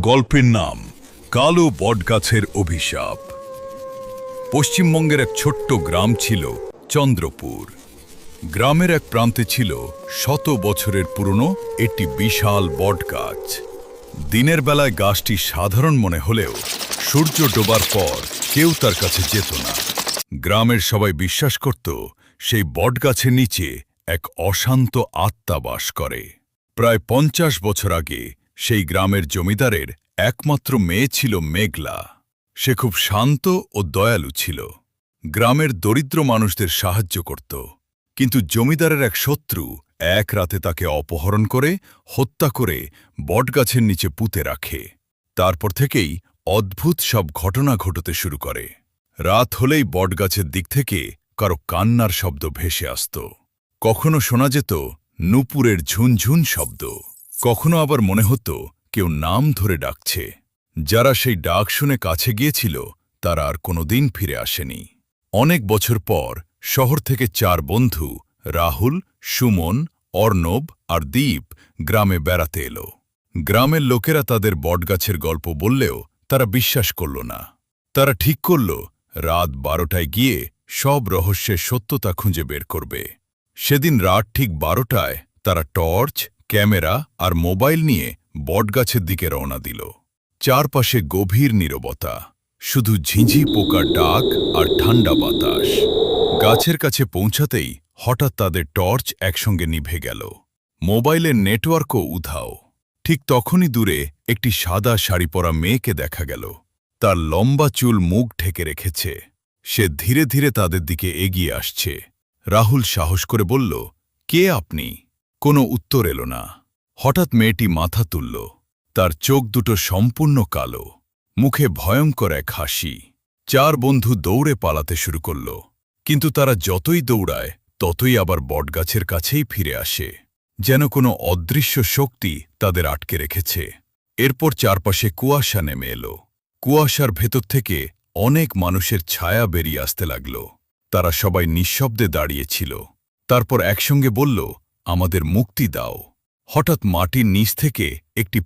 গল্পের নাম কালো বটগাছের অভিশাপ। পশ্চিমবঙ্গের এক ছোট্ট গ্রাম ছিল চন্দ্রপুর। গ্রামের এক প্রান্তে ছিল শত বছরের পুরনো একটি বিশাল বটগাছ। দিনের বেলায় গাছটি সাধারণ মনে হলেও সূর্য ডোবার পর কেউ তার কাছে যেত না। গ্রামের সবাই বিশ্বাস করত সেই বটগাছের নিচে এক অশান্ত আত্মা বাস করে। প্রায় ৫০ বছর আগে সেই গ্রামের জমিদারের একমাত্র মেয়ে ছিল মেঘলা। সে খুব শান্ত ও দয়ালু ছিল। গ্রামের দরিদ্র মানুষদের সাহায্য করত। কিন্তু জমিদারের এক শত্রু এক রাতে তাকে অপহরণ করে হত্যা করে বটগাছের নিচে পুঁতে রাখে। তারপর থেকেই অদ্ভুত সব ঘটনা ঘটতে শুরু করে। রাত হলেই বটগাছের দিক থেকে কারো কান্নার শব্দ ভেসে আসত। কখনো শোনা যেত নূপুরের ঝুনঝুন শব্দ, কখনো আবার মনে হতো কেউ নাম ধরে ডাকছে। যারা সেই ডাক শুনে কাছে গিয়েছিল তারা আর কোনোদিন ফিরে আসেনি। অনেক বছর পর শহর থেকে ৪ বন্ধু রাহুল, সুমন, অর্ণব আর দীপ গ্রামে বেড়াতে এলো। গ্রামের লোকেরা তাদের বটগাছের গল্প বললেও তারা বিশ্বাস করল না। তারা ঠিক করল রাত ১২টায় গিয়ে সব রহস্যের সত্যতা খুঁজে বের করবে। সেদিন রাত ঠিক ১২টায় তারা টর্চ, ক্যামেরা আর মোবাইল নিয়ে বটগাছের দিকে রওনা দিল। চারপাশে গভীর নীরবতা, শুধু ঝিঁঝি পোকার ডাক আর ঠান্ডা বাতাস। গাছের কাছে পৌঁছাতেই হঠাৎ তাদের টর্চ একসঙ্গে নিভে গেল। মোবাইলের নেটওয়ার্কও উধাও। ঠিক তখনই দূরে একটি সাদা শাড়ি পরা মেয়েকে দেখা গেল। তার লম্বা চুল মুখ ঢেকে রেখেছে। সে ধীরে ধীরে তাদের দিকে এগিয়ে আসছে। রাহুল সাহস করে বলল, কে আপনি? কোনো উত্তর এলো না। হঠাৎ মেয়েটি মাথা তুলল। তার চোখ দুটো সম্পূর্ণ কালো, মুখে ভয়ঙ্কর এক হাসি। ৪ বন্ধু দৌড়ে পালাতে শুরু করল। কিন্তু তারা যতই দৌড়ায় ততই আবার বটগাছের কাছেই ফিরে আসে, যেন কোনো অদৃশ্য শক্তি তাদের আটকে রেখেছে। এরপর চারপাশে কুয়াশা নেমে এলো। কুয়াশার ভেতর থেকে অনেক মানুষের ছায়া বেরিয়ে আসতে লাগল। তারা সবাই নিঃশব্দে দাঁড়িয়েছিল। তারপর একসঙ্গে বলল, আমাদের মুক্তি দাও। হঠাৎ মাটির নিচ থেকে একটি